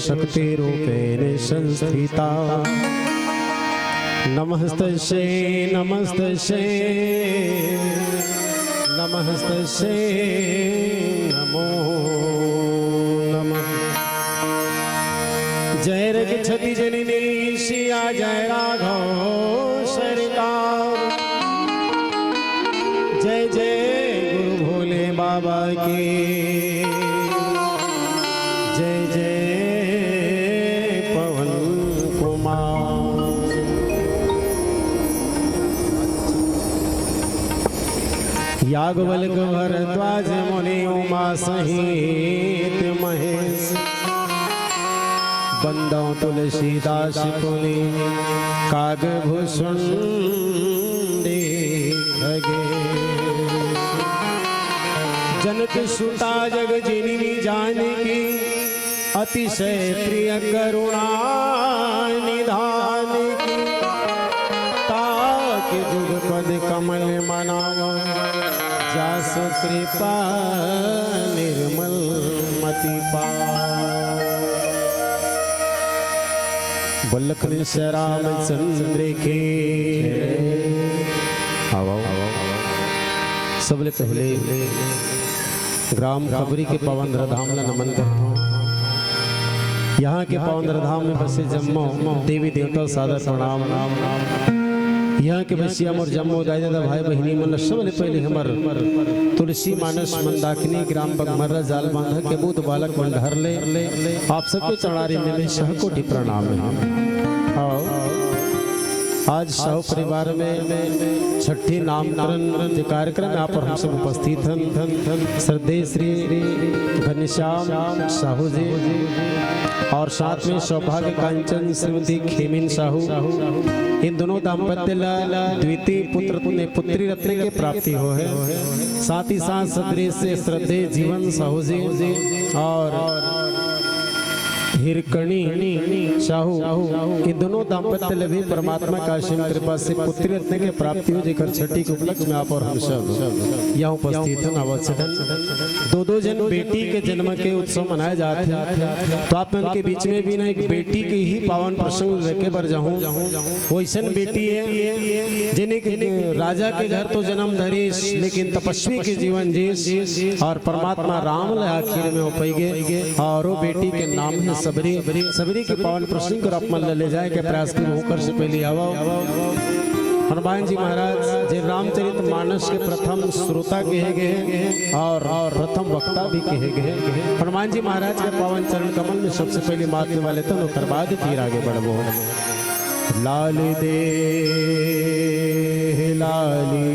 शक्तिरूपेण संस्थिता। नमस्तस्यै नमस्तस्यै नमस्तस्यै नमो नमः। जय रघुपति जननी सिया जय राघव सरकार। जय जय गुरु भोले बाबा की। जय जय पवन कुमार। याज्ञवल्क्य भरद्वाज मुनि उमा सहित महेश। बंदों तुलसीदास पुनि कागभूषण खगे। जनक सुता जग जननी जानकी अतिशय प्रिय करुणा निधान की। ताकि जुगपद कमल मनावा जास कृपा निर्मल मति पावा। बल्लख रामचंद्र के सबले पहले ग्राम खबरी के पवन धाम ला नमन करता हूँ। यहाँ के पवन धाम में बसे जम्मो देवी देवता सादर प्रणाम। यहाँ के बसिया मोर जम्मो दादा भाई बहनी मन सबले पहले हमर तुलसी मानस मंदाकिनी ग्राम बगमर्रा जाल बांधा के बूथ बालक मंडहर ले आप सबके चढ़ारी में सहकोटि प्रणाम है। आज साहू परिवार में छठी नामकरण के कार्यक्रम यहाँ पर हम सब उपस्थित हैं। श्रद्धेय श्री घनश्याम साहू जी और साथ में सौभाग्य कांचन श्रीमती खेमिन साहू। इन दोनों दाम्पत्य द्वितीय पुत्री रत्न की प्राप्ति हो है। साथ ही साथ सदृश से श्रद्धेय जीवन साहू जी और हिरकणी साहू ये दोनों दाम्पत्य भी परमात्मा का असीम कृपा से पुत्री रत्न के प्राप्ति हो। जेकर छठी के उपलक्ष्य में आप और हम सब यहाँ उपस्थित हैं। दो जन बेटी के जन्म के उत्सव मनाए जाते हैं। तो आप उनके बीच में भी ना एक बेटी के ही पावन प्रसंग लेके बर जाऊँ। वैसन बेटी है जिन्हें राजा के घर तो जन्म धरीश लेकिन तपस्वी के जीवन जीस और परमात्मा राम आखिर में हो पाई गए। और वो बेटी के नाम है सबरी। सबरी के पावन प्रसंग और अपमान ले जाए के प्रयास की होकर से पहले आओ। हनुमान जी महाराज जी रामचरित मानस के प्रथम श्रोता कहे गए और प्रथम वक्ता भी कहे गए। हनुमान जी महाराज के पावन चरण कमल में सबसे पहले मातने वाले तो कर बाद फिर आगे बढ़ो। लाल दे लाली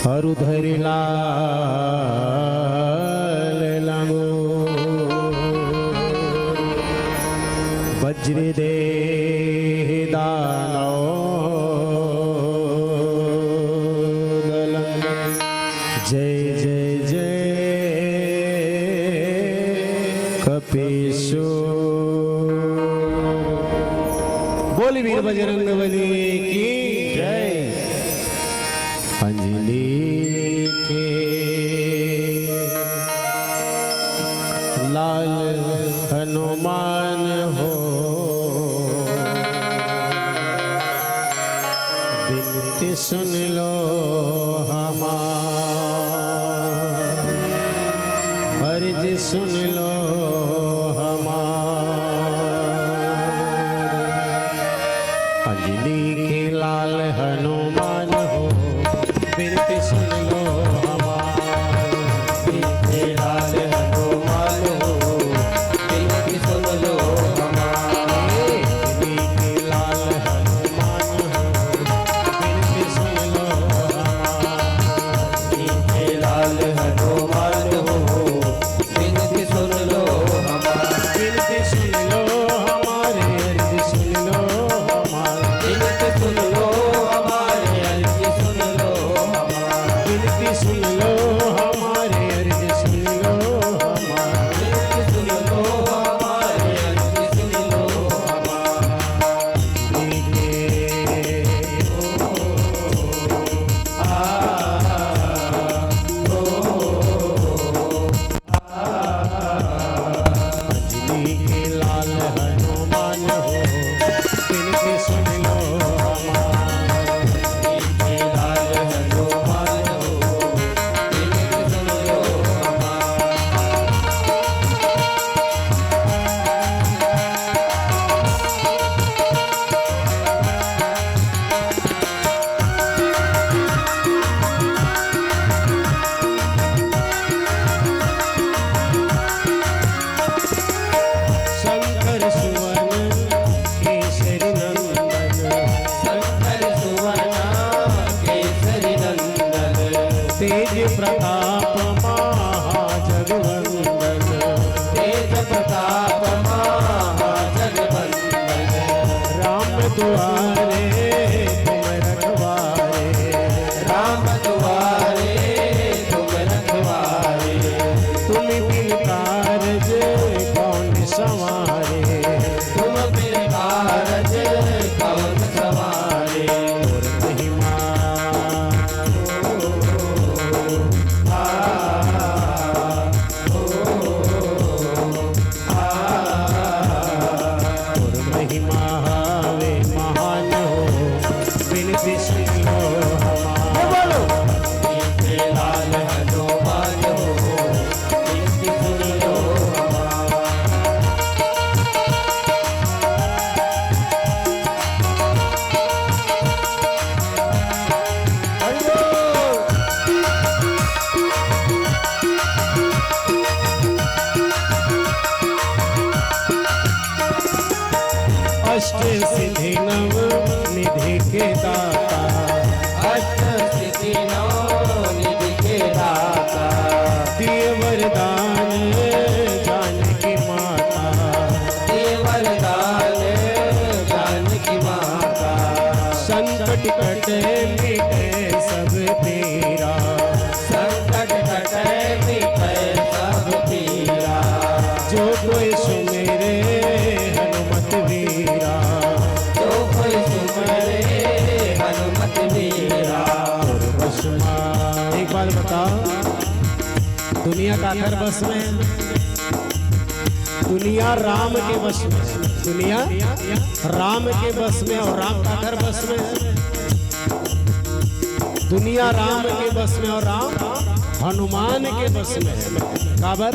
हरुधरि लाल लंगो वज्र दे दानो जय जय जय कपीशो। बोल वीर बजरंग बली की जय। अंजलि के लाल हनुमान हो बिनती सुन लो हमार अर्ज सुन लो हमार। अंजलि के लाल हनुमान हो बिनती सुन लो हमार। बिनती लाल हनुमान हो बिनती सुन लो हमार। बिनती लाल हनुमान हो बिनती सुन लो हमार। बिनती लाल हनुमान हो बिनती सुन लो हमार। बिनती सुन लो हमारे अर्ज सुन लो हमार। बिनती सुन लो हमारे अर्ज सुन लो। सुन लो हमारे अर्ज सुन लो हमारे सुन लो हमारे अर्ज सुन लो हमारे। प्रताप महाजगवंदन, तेज प्रताप महाजगवंदन, राम दुआरे तुम रखवारे, राम दुआरे तुम रखवारे, तुम बिन कारज कौन संवारे, तुम बिन कारज कौन सवारे। और महिमा और महिमा वे महान हो, बिनती सुनो हमारा। बोलो इनके लाल हनुमान हो, इनकी सुनियो हमारा। अष्ट सिद्धि नव निधि के दाता, अष्ट सिद्धि नौ निधि के दाता, दिए वरदान जानकी माता, देवर दान जानकी माता, संकट कटे मिटे सब पीरा, संकट कटे मिटे सब पीरा, जो कोई सुमेरे हनुमत वीरा। जो कोई सुमरे हनुमत वीरा। और बस माँ, एक बात बताओ, दुनिया का घर बस में, दुनिया राम के बस में, दुनिया राम के बस में और राम का घर बस में, दुनिया राम के बस में और राम हनुमान के बस में। काबर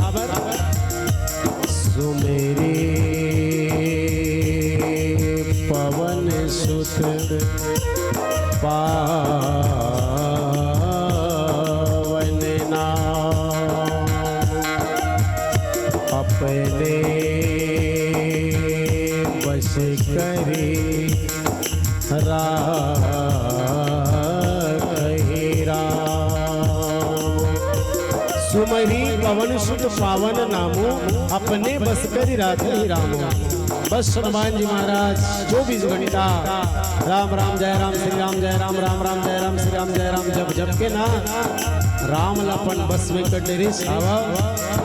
सुमेरी पवन सुत पावन नाम, अपने बस करी राखहि राम। सुमरी पवन सुत पावन नामो, अपने बस करी राखहि राम। बस हनुमान जी महाराज 24 घंटा राम राम जय राम श्री राम जय राम राम राम जय राम श्री राम जय राम जब जब के ना राम लपन बस में कटेरी सावा।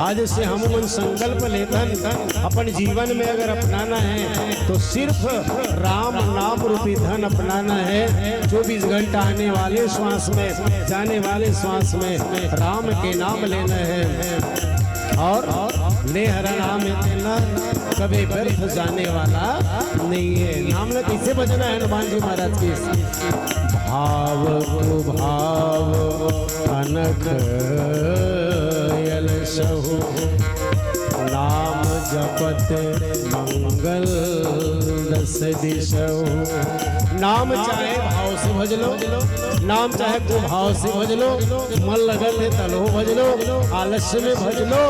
आज से हम मन संकल्प लेतन अपन जीवन में अगर अपनाना है तो सिर्फ राम नाम रूपी धन अपनाना है। 24 घंटा आने वाले श्वास में जाने वाले श्वास में राम के नाम लेना है और ले हर नाम देना कभी व्यर्थ जाने वाला नहीं है। नाम न कैसे बजना है हनुमान जी महाराज की। भाव भाव अनख यल सहु, नाम जपत मंगल दस दिशहु। नाम चाहे भाव से भज लो, नाम चाहे को भाव से भज लो, मन लगन है तलो भज लो, आलस्य में भज लो,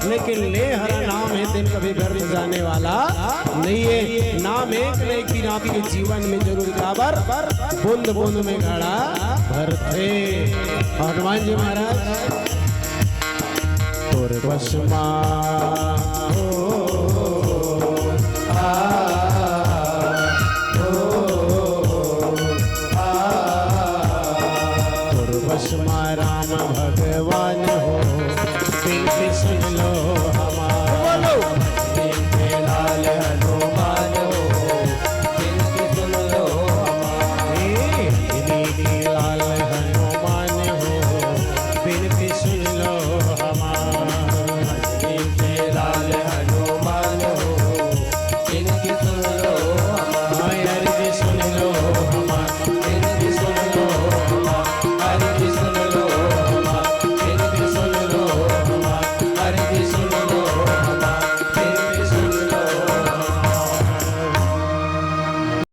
लेकिन ले हर नाम है दिन कभी व्यर्थ जाने वाला नहीं है। नाम एक लेकिन आपके जीवन में जरूर बराबर बूंद बूंद में घड़ा भरते। हनुमान जी महाराज तोर बसमा राम भगवान हो, बिनती सुन